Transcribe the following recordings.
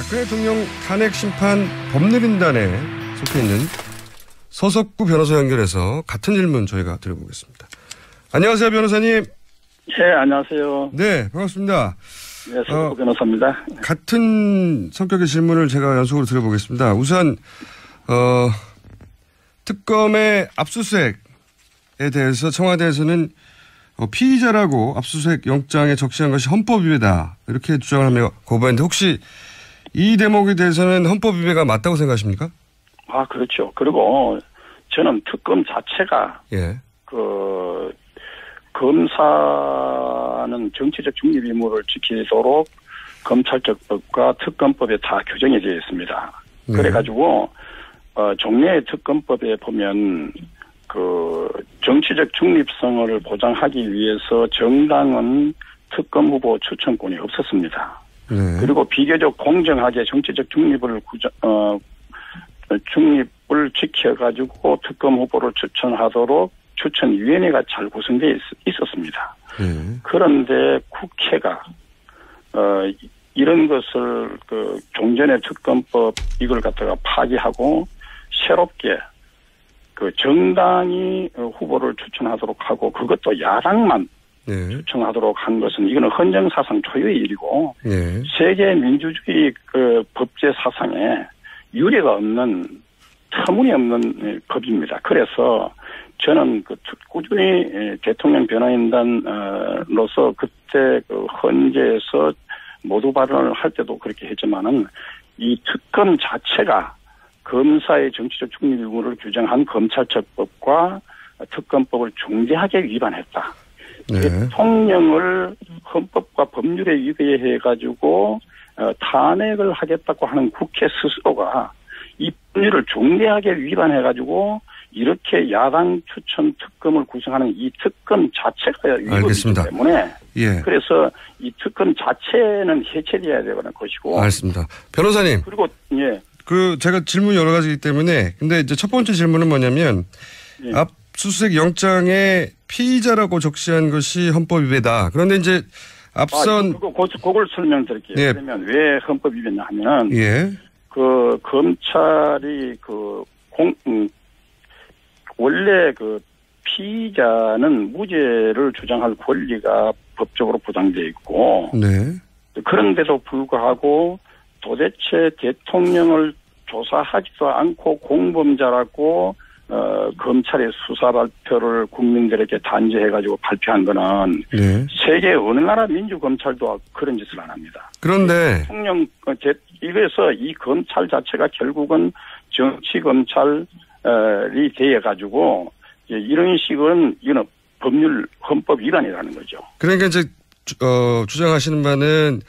박근혜 대통령 탄핵 심판 법률인단에 속해 있는 서석구 변호사 연결해서 같은 질문 저희가 드려보겠습니다. 안녕하세요, 변호사님. 네, 안녕하세요. 네, 반갑습니다. 네, 서석구 변호사입니다. 같은 성격의 질문을 제가 연속으로 드려보겠습니다. 우선 특검의 압수수색에 대해서 청와대에서는 피의자라고 압수수색 영장에 적시한 것이 헌법 위배다 이렇게 주장을 하며 거부했는데 혹시 이 대목에 대해서는 헌법 위배가 맞다고 생각하십니까? 아, 그렇죠. 그리고 저는 특검 자체가 검사는 정치적 중립 의무를 지키도록 검찰적 법과 특검법에 다 규정이 되어 있습니다. 네. 그래가지고 종래의 특검법에 보면 정치적 중립성을 보장하기 위해서 정당은 특검 후보 추천권이 없었습니다. 네. 그리고 비교적 공정하게 정치적 중립을 지켜가지고 특검 후보를 추천하도록 추천위원회가 잘 구성되어 있었습니다. 그런데 국회가 이런 것을 종전의 특검법 이걸 갖다가 파기하고 새롭게 정당이 후보를 추천하도록 하고 그것도 야당만 추천하도록 한 것은 이거는 헌정사상 초유의 일이고 세계 민주주의 법제 사상에 유례가 없는 터무니없는 법입니다. 그래서 저는 꾸준히 대통령 변호인단으로서 그때 헌재에서 모두 발언을 할 때도 그렇게 했지만은 이 특검 자체가 검사의 정치적 중립 의무를 규정한 검찰처법과 특검법을 중대하게 위반했다. 대통령을 헌법과 법률에 위배해가지고 탄핵을 하겠다고 하는 국회 스스로가 이 법률을 중대하게 위반해가지고 이렇게 야당 추천 특검을 구성하는 이 특검 자체가 위법이기 때문에 그래서 이 특검 자체는 해체돼야 되는 것이고. 알겠습니다. 변호사님. 그리고 제가 질문이 여러 가지이기 때문에 근데 이제 첫 번째 질문은 뭐냐면 압수수색 영장에 피의자라고 적시한 것이 헌법 위배다. 그런데 이제 앞선 그걸 설명드릴게요. 그러면 왜 헌법 위배냐 하면 검찰이 원래 피의자는 무죄를 주장할 권리가 법적으로 보장되어 있고 그런데도 불구하고 도대체 대통령을 조사하지도 않고 공범자라고 검찰의 수사 발표를 국민들에게 단죄해가지고 발표한 거는 세계 어느 나라 민주검찰도 그런 짓을 안 합니다. 그런데 대통령 이래서 이 검찰 자체가 결국은 정치검찰이 되어가지고 이런 식은 이건 법률 헌법 위반이라는 거죠. 그러니까 이제 주장하시는 바는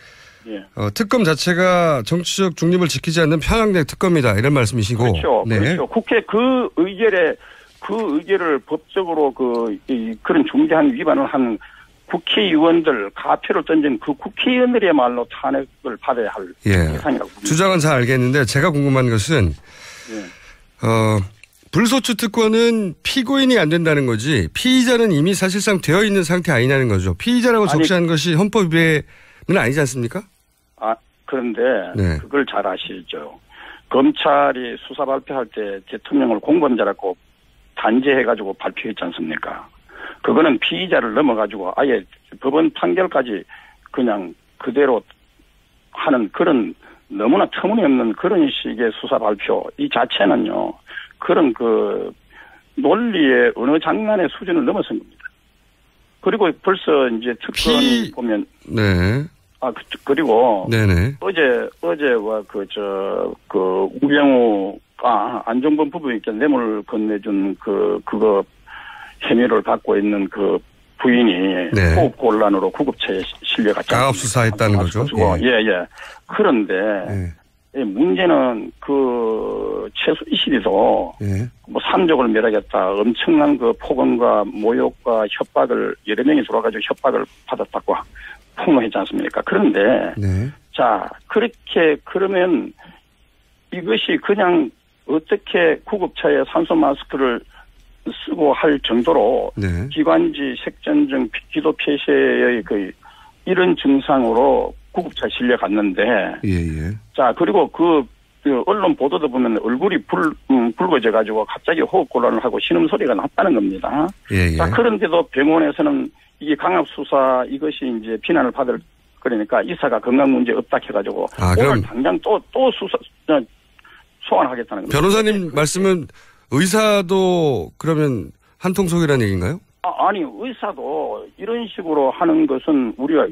특검 자체가 정치적 중립을 지키지 않는 편향된 특검이다 이런 말씀이시고. 그렇죠. 그렇죠. 국회 그 의결을 법적으로 그런 중대한 위반을 한 국회의원들 가표를 던진 그 국회의원들이야말로 탄핵을 받아야 할 대상이라고 봅니다. 주장은 잘 알겠는데 제가 궁금한 것은 불소추 특권은 피고인이 안 된다는 거지 피의자는 이미 사실상 되어 있는 상태 아니냐는 거죠. 피의자라고 적시한 것이 헌법 위배는 아니지 않습니까? 그런데 그걸 잘 아시죠. 검찰이 수사 발표할 때 대통령을 공범자라고 단죄해가지고 발표했지 않습니까? 그거는 피의자를 넘어가지고 아예 법원 판결까지 그냥 그대로 하는 그런 너무나 터무니없는 그런 식의 수사 발표 이 자체는요. 그런 논리의 어느 장난의 수준을 넘어선 겁니다. 그리고 벌써 이제 특검 보면 그리고 어제와 우병우가 안종범 부부에게 뇌물 건네준 그거 혐의를 받고 있는 그 부인이 호흡 곤란으로 구급차에 실려갔죠. 가업 수사했다는 거죠. 그런데 문제는 최순실이도 삼족을 멸하겠다 엄청난 폭언과 모욕과 협박을 여러 명이 들어와가지고 협박을 받았다고 폭로했지 않습니까? 그런데 자 그러면 이것이 그냥 어떻게 구급차에 산소 마스크를 쓰고 할 정도로 기관지 색전증 기도 폐쇄의 이런 증상으로 구급차 실려 갔는데. 예. 자, 그리고 그 언론 보도도 보면 얼굴이 붉어져가지고 갑자기 호흡곤란을 하고 신음소리가 났다는 겁니다. 예. 자, 그런데도 병원에서는 이게 강압수사 이것이 이제 비난을 받을 그러니까 의사가 건강 문제 없다 해가지고 오늘 당장 또 수사 소환하겠다는 겁니다. 변호사님 말씀은 의사도 그러면 한통속이라는 얘기인가요? 아니 의사도 이런 식으로 하는 것은 우리가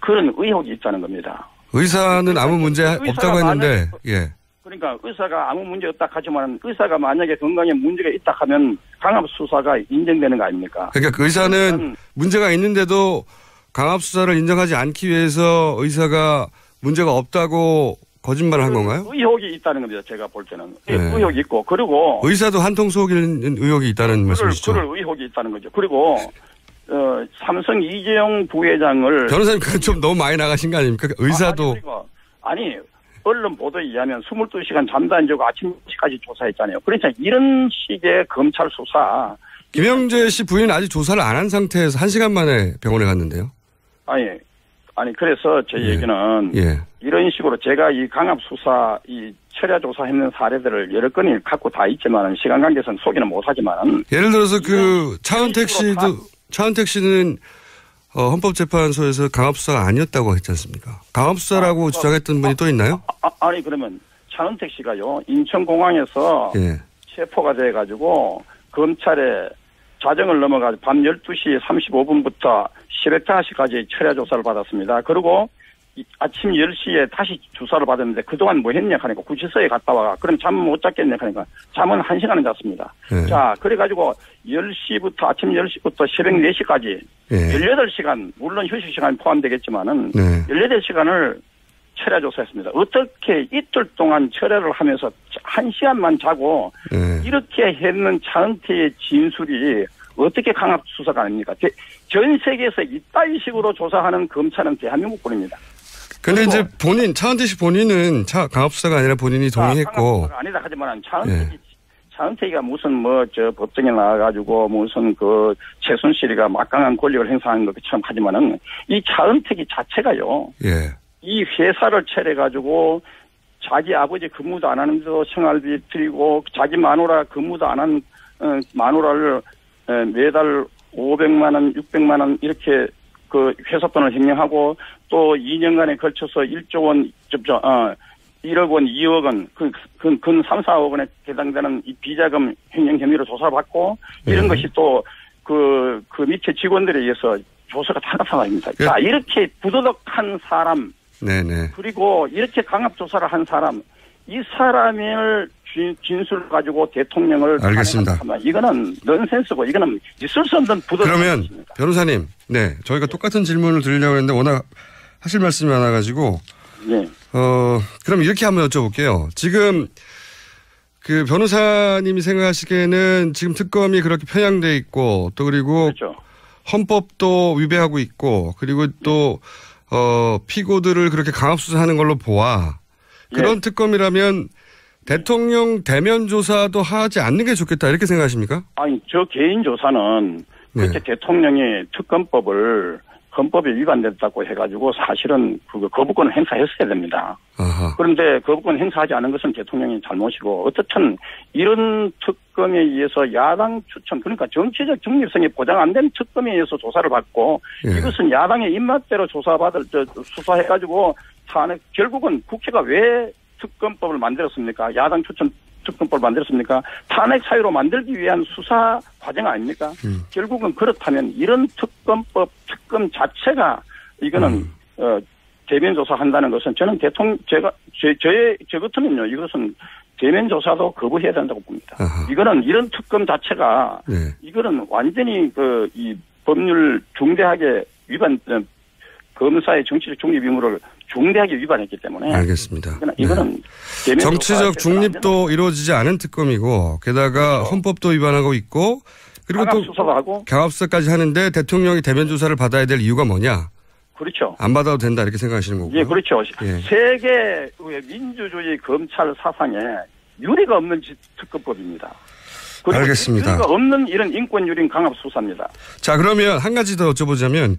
그런 의혹이 있다는 겁니다. 의사는 아무 문제 없다고 했는데 예. 그러니까 의사가 아무 문제 없다 하지만 의사가 만약에 건강에 문제가 있다 하면 강압수사가 인정되는 거 아닙니까? 그러니까 그 의사는 문제가 있는데도 강압수사를 인정하지 않기 위해서 의사가 문제가 없다고 거짓말을 한 건가요? 의혹이 있다는 겁니다. 제가 볼 때는. 네. 의혹이 있고 그리고 의사도 한통속인 의혹이 있다는 말씀이시죠? 그럴 의혹이 있다는 거죠. 그리고 삼성 이재용 부회장을 변호사님 그건 좀 너무 많이 나가신 거 아닙니까? 의사도 아니 언론 보도에 의하면 22시간 잠도 안 자고 아침 10시까지 조사했잖아요. 그러니까 이런 식의 검찰 수사. 김영재 씨 부인은 아직 조사를 안 한 상태에서 1시간 만에 병원에 갔는데요. 아니 그래서 제 얘기는 이런 식으로 제가 이 강압 수사 이 철야 조사했는 사례들을 여러 건을 갖고 다 있지만은 시간 관계상 소개는 못 하지만은 예를 들어서 그 차은택 씨는 헌법재판소에서 강압수사가 아니었다고 했지 않습니까? 강압수사라고 주장했던 분이 또 있나요? 아니 그러면 차은택 씨가요 인천공항에서 체포가 돼가지고 검찰에 자정을 넘어가지고 밤 12시 35분부터 새벽 5시까지 철야 조사를 받았습니다. 그리고 아침 10시에 다시 주사를 받았는데 그동안 뭐 했냐 하니까 구치소에 갔다 와가. 그럼 잠 못 잤겠냐 하니까 잠은 1시간은 잤습니다. 자, 그래가지고 10시부터 아침 10시부터 새벽 4시까지 18시간 물론 휴식 시간 포함되겠지만은 18시간을 철야 조사했습니다. 어떻게 이틀 동안 철야를 하면서 1시간만 자고 이렇게 했는 차은택의 진술이 어떻게 강압 수사가 아닙니까? 전 세계에서 이따위 식으로 조사하는 검찰은 대한민국뿐입니다. 근데 이제 차은택 씨 본인은 강압 수사가 아니라 본인이 동의했고. 강압 수사가 아니다 하지만 차은택이가 무슨 법정에 나와가지고 무슨 최순실이가 막강한 권력을 행사하는 것처럼 하지만은 이 차은택이 자체가요. 이 회사를 차려가지고 자기 아버지 근무도 안 하는데도 생활비 드리고 자기 마누라 근무도 안 한 마누라를 매달 500만 원, 600만 원 이렇게 그 회사 돈을 횡령하고 또 2년간에 걸쳐서 1조 원, 1억 원, 2억 원, 근 3, 4억 원에 해당되는 이 비자금 횡령 혐의로 조사를 받고 이런 것이 또 그 밑에 직원들에 의해서 조사가 다 나타납니다. 자, 이렇게 부도덕한 사람 그리고 이렇게 강압조사를 한 사람, 이 사람을 진술 가지고 대통령을 알겠습니다. 이거는 넌센스고 이거는 있을 수 없는 부도덕한 그러면 것입니다. 변호사님, 저희가 똑같은 질문을 드리려고 했는데 워낙 하실 말씀이 많아가지고 그럼 이렇게 한번 여쭤볼게요. 지금 그 변호사님이 생각하시기에는 지금 특검이 그렇게 편향돼 있고 또 그리고 헌법도 위배하고 있고 그리고 또 피고들을 그렇게 강압수사하는 걸로 보아. 그런 특검이라면 대통령 대면 조사도 하지 않는 게 좋겠다 이렇게 생각하십니까? 아니 저 개인 조사는 그렇게 대통령이 특검법을 헌법에 위반됐다고 해가지고 사실은 거부권을 행사했어야 됩니다. 그런데 거부권 행사하지 않은 것은 대통령이 잘못이고 어떻든 이런 특검에 의해서 야당 추천 그러니까 정치적 중립성이 보장 안 된 특검에 의해서 조사를 받고 이것은 야당의 입맛대로 수사해가지고 결국은 국회가 왜 특검법을 만들었습니까? 야당 추천 특검법을 만들었습니까? 탄핵 사유로 만들기 위한 수사 과정 아닙니까? 결국은 그렇다면 이런 특검 자체가 이거는 대면 조사한다는 것은 저는 저 같으면요 이것은 대면 조사도 거부해야 된다고 봅니다. 이거는 이런 특검 자체가 이거는 완전히 이 법률 중대하게 위반 검사의 정치적 중립 의무를 중대하게 위반했기 때문에. 알겠습니다. 이거는 정치적 중립도 이루어지지 않은 특검이고 게다가 헌법도 위반하고 있고 그리고 또 강압수사까지 하는데 대통령이 대면 조사를 받아야 될 이유가 뭐냐? 그렇죠. 안 받아도 된다 이렇게 생각하시는 거고요. 그렇죠. 세계 민주주의 검찰 사상에 유례가 없는 특검법입니다. 그리고 알겠습니다. 근거가 없는 이런 인권유린 강압 수사입니다. 자, 그러면 한 가지 더 여쭤보자면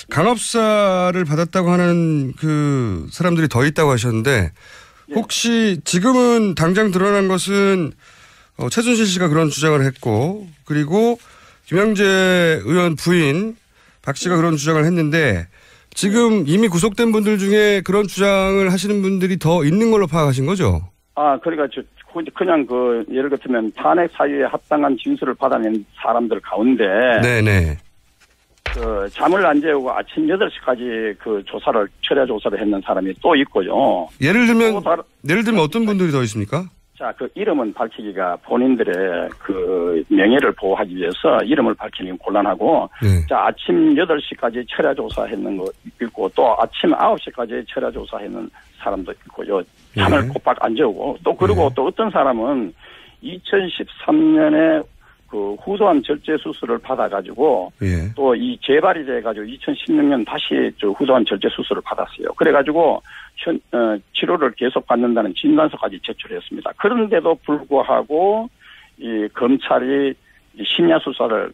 강압 수사를 받았다고 하는 그 사람들이 더 있다고 하셨는데 혹시 지금은 당장 드러난 것은 최순실 씨가 그런 주장을 했고 그리고 김영재 의원 부인 박 씨가 그런 주장을 했는데 지금 이미 구속된 분들 중에 그런 주장을 하시는 분들이 더 있는 걸로 파악하신 거죠? 그러니까 그냥 예를 들면 탄핵 사유에 합당한 진술을 받아낸 사람들 가운데 네네. 잠을 안 재우고 아침 8시까지 철야 조사를 했는 사람이 또 있고요. 예를 들면 어떤 분들이 더 있습니까? 자, 이름은 밝히기가 본인들의 명예를 보호하기 위해서 이름을 밝히는 곤란하고, 네. 자, 아침 8시까지 철야 조사했는 거 있고, 또 아침 9시까지 철야 조사했는 사람도 있고요. 잠을 네. 꼬박 안 재우고, 또 그리고 또 어떤 사람은 2013년에 후소한 절제 수술을 받아가지고, 또 이 재발이 돼가지고 2016년 다시 후소한 절제 수술을 받았어요. 그래가지고, 치료를 계속 받는다는 진단서까지 제출했습니다. 그런데도 불구하고 이 검찰이 심야 수사를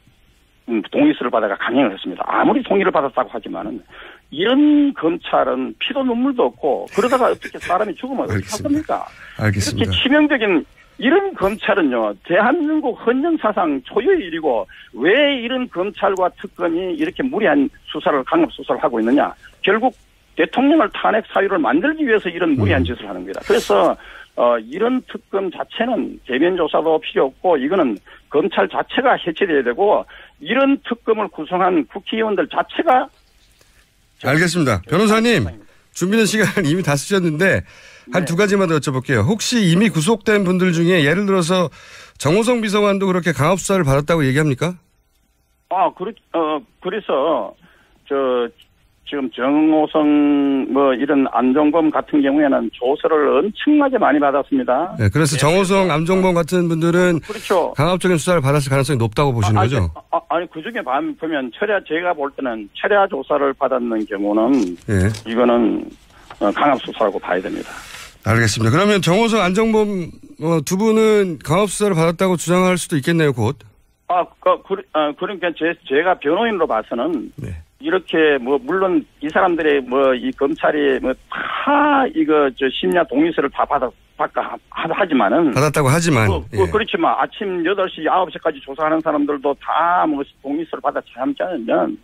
동의서를 받아가 강행을 했습니다. 아무리 동의를 받았다고 하지만은 이런 검찰은 피도 눈물도 없고 그러다가 어떻게 사람이 죽으면 어떻게 하겠습니까? 알겠습니다. 이렇게 치명적인 이런 검찰은요, 대한민국 헌정사상 초유의 일이고 왜 이런 검찰과 특검이 이렇게 무리한 수사를 강압 수사를 하고 있느냐? 결국 대통령을 탄핵 사유를 만들기 위해서 이런 무리한 짓을 하는 겁니다. 그래서 이런 특검 자체는 대면 조사도 필요 없고 이거는 검찰 자체가 해체돼야 되고 이런 특검을 구성한 국회의원들 자체가 알겠습니다. 변호사님 준비된 시간을 이미 다 쓰셨는데 한 두 가지만 더 여쭤볼게요. 혹시 이미 구속된 분들 중에 예를 들어서 정호성 비서관도 그렇게 강압 수사를 받았다고 얘기합니까? 그래서 지금 정호성 이런 안종범 같은 경우에는 조서를 엄청나게 많이 받았습니다. 네, 그래서 정호성, 안종범 같은 분들은 그렇죠. 강압적인 수사를 받았을 가능성이 높다고 보시는 거죠? 아니 그중에 보면 제가 볼 때는 철야 조사를 받았는 경우는 이거는 강압 수사라고 봐야 됩니다. 알겠습니다. 그러면 정호성, 안종범 두 분은 강압 수사를 받았다고 주장할 수도 있겠네요, 곧. 그러니까 제가 변호인으로 봐서는 이렇게 물론 이 사람들의 이 검찰이 다 심야 동의서를 다 하지만은 받았다고 하지만 그렇지만 아침 8시 9시까지 조사하는 사람들도 다 동의서를 받아 참지 않으면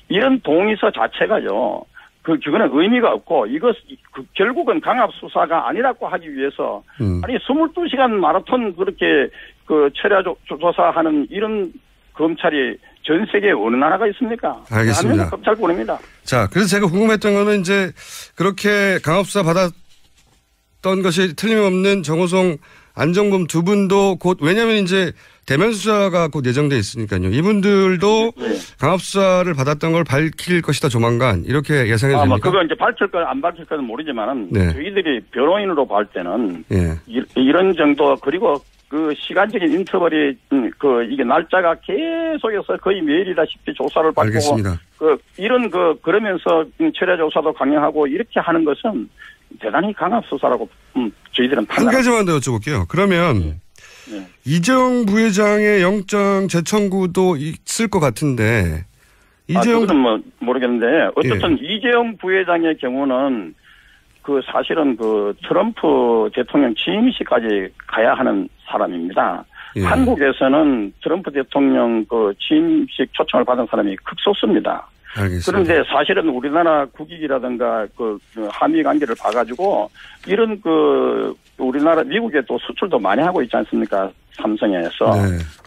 이런 동의서 자체가요. 그거는 의미가 없고 결국은 강압 수사가 아니라고 하기 위해서 아니 22시간 마라톤 그렇게 철야 조사하는 이런 검찰이 전 세계에 어느 나라가 있습니까? 알겠습니다. 검찰뿐입니다. 자, 그래서 제가 궁금했던 거는 이제 그렇게 강압수사 받았던 것이 틀림없는 정호성, 안종범 두 분도 곧 왜냐하면 이제 대면 수사가 곧 예정돼 있으니까요. 이분들도 강압수사를 받았던 걸 밝힐 것이다 조만간 이렇게 예상해 됩니까? 그거 이제 밝힐 건 안 밝힐 건은 모르지만은 저희들이 변호인으로 볼 때는 이런 정도 그리고 시간적인 인터벌이 이게 날짜가 계속해서 거의 매일이다시피 조사를 받고 알겠습니다. 그러면서 철야 조사도 강행하고 이렇게 하는 것은 대단히 강압 수사라고 저희들은 판단. 한 가지만 더 여쭤볼게요. 그러면 이재용 부회장의 영장 재청구도 있을 것 같은데 그건 모르겠는데 어쨌든 이재용 부회장의 경우는 사실은 트럼프 대통령 취임식까지 가야 하는 사람입니다. 한국에서는 트럼프 대통령 취임식 초청을 받은 사람이 극소수입니다. 알겠습니다. 그런데 사실은 우리나라 국익이라든가 한미 관계를 봐가지고 이런 우리나라 미국에 또 수출도 많이 하고 있지 않습니까? 삼성에서.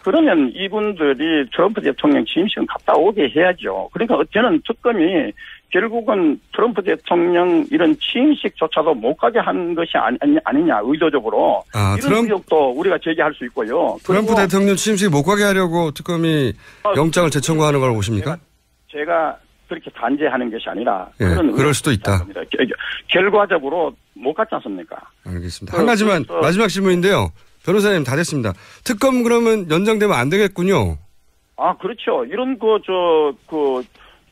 그러면 이분들이 트럼프 대통령 취임식은 갔다 오게 해야죠. 그러니까 저는 특검이 결국은 트럼프 대통령 이런 취임식조차도 못 가게 한 것이 아니냐 의도적으로 이런 의혹도 우리가 제기할 수 있고요. 트럼프 대통령 취임식 못 가게 하려고 특검이 영장을 재청구하는 걸 보십니까? 제가 그렇게 단죄하는 것이 아니라 그럴 수도 있다. 결과적으로 못 갔지 않습니까? 알겠습니다. 한 가지만 마지막 질문인데요. 변호사님 다 됐습니다. 특검 그러면 연장되면 안 되겠군요. 그렇죠. 이런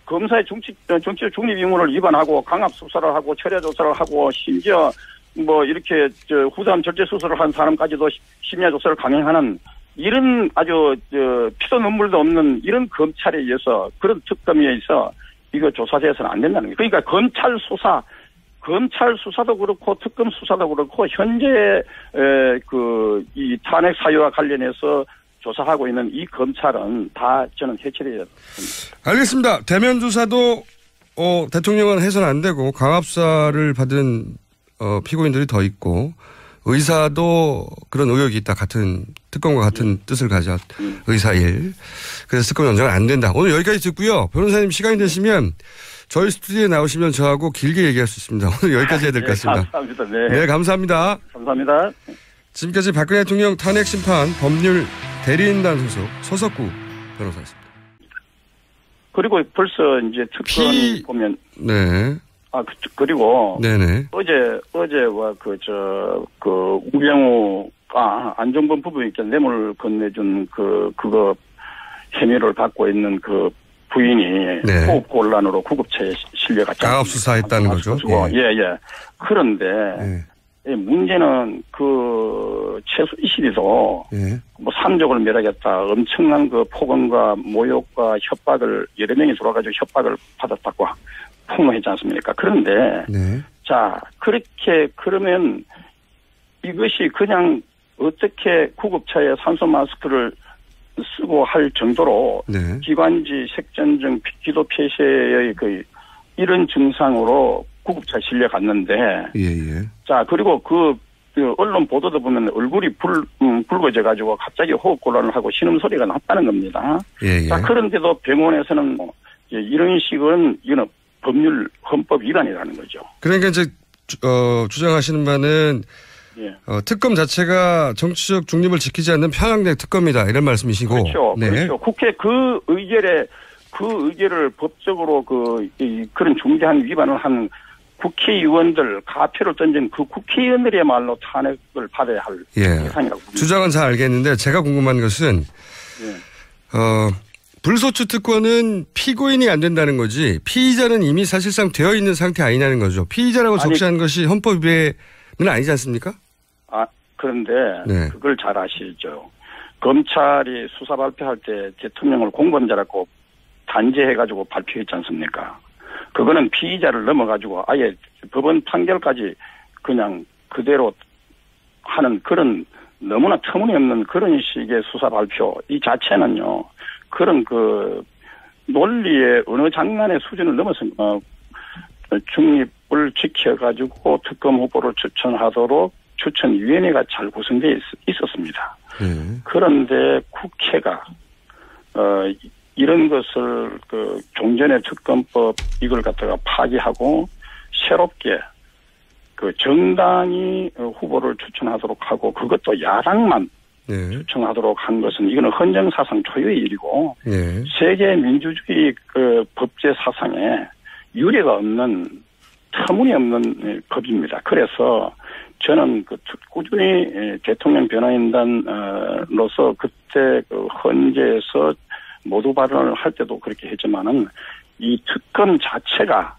검사의 정치적 중립 의무를 위반하고 강압 수사를 하고 철야 조사를 하고 심지어 이렇게 후담 절제 수술을 한 사람까지도 심야 조사를 강행하는 이런 아주 피도 눈물도 없는 이런 검찰에 의해서 그런 특검에 의해서 이거 조사돼서는 안 된다는 거예요. 그러니까 검찰 수사도 그렇고 특검 수사도 그렇고 현재 이 탄핵 사유와 관련해서 조사하고 있는 이 검찰은 다 저는 해체돼야 됩니다. 알겠습니다. 대면 조사도 대통령은 해서는 안 되고 강압사를 받은 피고인들이 더 있고 의사도 그런 의혹이 있다. 같은 특검과 같은 뜻을 가져 의사일. 그래서 특검 연장은 안 된다. 오늘 여기까지 듣고요. 변호사님 시간이 되시면 저희 스튜디오에 나오시면 저하고 길게 얘기할 수 있습니다. 오늘 여기까지 해야 될 것 같습니다. 감사합니다. 네, 감사합니다. 감사합니다. 지금까지 박근혜 대통령 탄핵 심판 법률 대리인단 소속 서석구 변호사였습니다. 그리고 벌써 이제 특검 보면 네. 그리고 네네. 어제와 우병우가 안종범 부부에게 뇌물 건네준 그거 혐의를 받고 있는 그 부인이 네. 호흡 곤란으로 구급차에 실려갔잖아요. 강압 수사했다는 거죠. 예. 그런데 문제는 최소 이실이도 삼족을 멸하겠다. 엄청난 폭언과 모욕과 협박을 여러 명이 들어와가지고 협박을 받았다고 폭로했지 않습니까? 그런데 자 그러면 이것이 그냥 어떻게 구급차에 산소 마스크를 쓰고 할 정도로 기관지 색전증 기도 폐쇄의 이런 증상으로 구급차에 실려갔는데 자 그리고 언론 보도도 보면 얼굴이 붉어져 가지고 갑자기 호흡 곤란을 하고 신음소리가 났다는 겁니다. 자 그런데도 병원에서는 이런 식은 이거는 헌법 위반이라는 거죠. 그러니까 이제 주장하시는 바는 특검 자체가 정치적 중립을 지키지 않는 편향된 특검이다 이런 말씀이시고. 그렇죠. 그렇죠. 국회 그 의결을 법적으로 그런 중대한 위반을 한 국회의원들 가표를 던진 그 국회의원들이야말로 탄핵을 받아야 할 대상이라고 봅니다. 주장은 잘 알겠는데 제가 궁금한 것은 불소추 특권은 피고인이 안 된다는 거지 피의자는 이미 사실상 되어 있는 상태 아니냐는 거죠. 피의자라고 적시한 것이 헌법 위배는 아니지 않습니까? 그런데 그걸 잘 아시죠. 검찰이 수사 발표할 때 대통령을 공범자라고 단죄해가지고 발표했지 않습니까? 그거는 피의자를 넘어가지고 아예 법원 판결까지 그냥 그대로 하는 그런 너무나 터무니없는 그런 식의 수사 발표 이 자체는요. 그런 논리의 어느 장난의 수준을 넘어서 중립을 지켜가지고 특검 후보를 추천하도록 추천위원회가 잘 구성되어 있었습니다. 그런데 국회가 이런 것을 종전의 특검법 이걸 갖다가 파기하고 새롭게 정당이 후보를 추천하도록 하고 그것도 야당만 추천하도록 한 것은 이거는 헌정사상 초유의 일이고 세계 민주주의 법제 사상에 유례가 없는 터무니없는 법입니다. 그래서 저는 꾸준히 대통령 변호인단으로서 그때 헌재에서 모두 발언을 할 때도 그렇게 했지만은 이 특검 자체가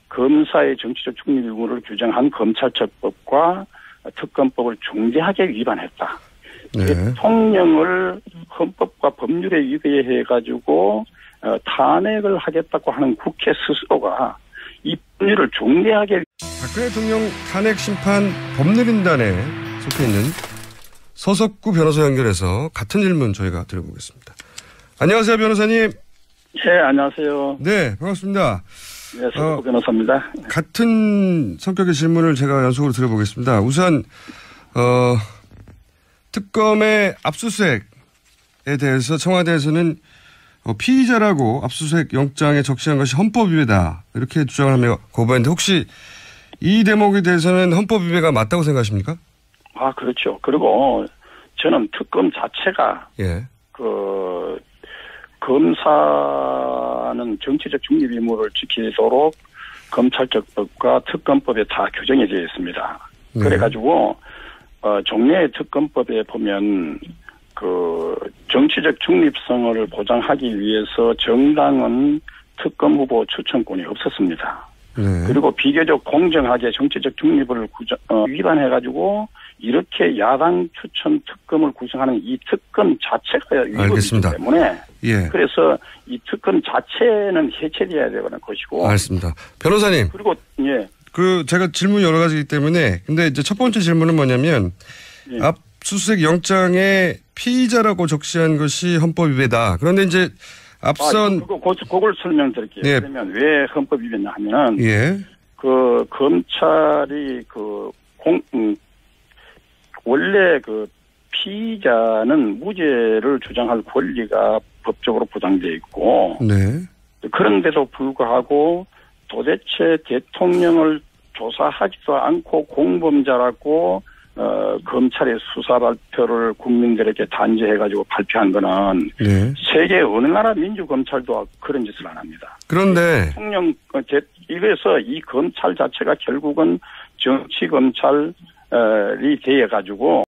검사의 정치적 중립 의무를 규정한 검찰처법과 특검법을 중대하게 위반했다. 대통령을 헌법과 법률에 위배해가지고 탄핵을 하겠다고 하는 국회 스스로가 이 법률을 중대하게 박근혜 대통령 탄핵 심판 법률인단에 속해 있는 서석구 변호사 연결해서 같은 질문 저희가 드려보겠습니다. 안녕하세요, 변호사님. 네, 안녕하세요. 네, 반갑습니다. 네, 서석구 변호사입니다. 같은 성격의 질문을 제가 연속으로 드려보겠습니다. 우선 특검의 압수수색에 대해서 청와대에서는 피의자라고 압수수색 영장에 적시한 것이 헌법 위배다 이렇게 주장을 하며 거부했는데 혹시 이 대목에 대해서는 헌법 위배가 맞다고 생각하십니까? 그렇죠. 그리고 저는 특검 자체가 검사는 정치적 중립 의무를 지키도록 검찰적법과 특검법에 다 규정이 되어 있습니다. 그래가지고 종래의 특검법에 보면 정치적 중립성을 보장하기 위해서 정당은 특검 후보 추천권이 없었습니다. 그리고 비교적 공정하게 정치적 중립을 위반해가지고 이렇게 야당 추천 특검을 구성하는 이 특검 자체가 위법이기 때문에 예. 그래서 이 특검 자체는 해체돼야 되는 것이고. 알겠습니다. 변호사님. 그리고 예. 제가 질문이 여러 가지이기 때문에 근데 이제 첫 번째 질문은 뭐냐면 예. 압수수색 영장에 피의자라고 적시한 것이 헌법 위배다. 그런데 이제 앞선 그걸 설명드릴게요. 예. 그러면 왜 헌법 위배냐 하면은 예. 그 검찰이 원래 그 피의자는 무죄를 주장할 권리가 법적으로 보장되어 있고 네. 그런데도 불구하고 도대체 대통령을 조사하지도 않고 공범자라고 검찰의 수사 발표를 국민들에게 단죄해가지고 발표한 거는 네. 세계 어느 나라 민주검찰도 그런 짓을 안 합니다. 그런데 대통령 이래서 이 검찰 자체가 결국은 정치 검찰이 되어가지고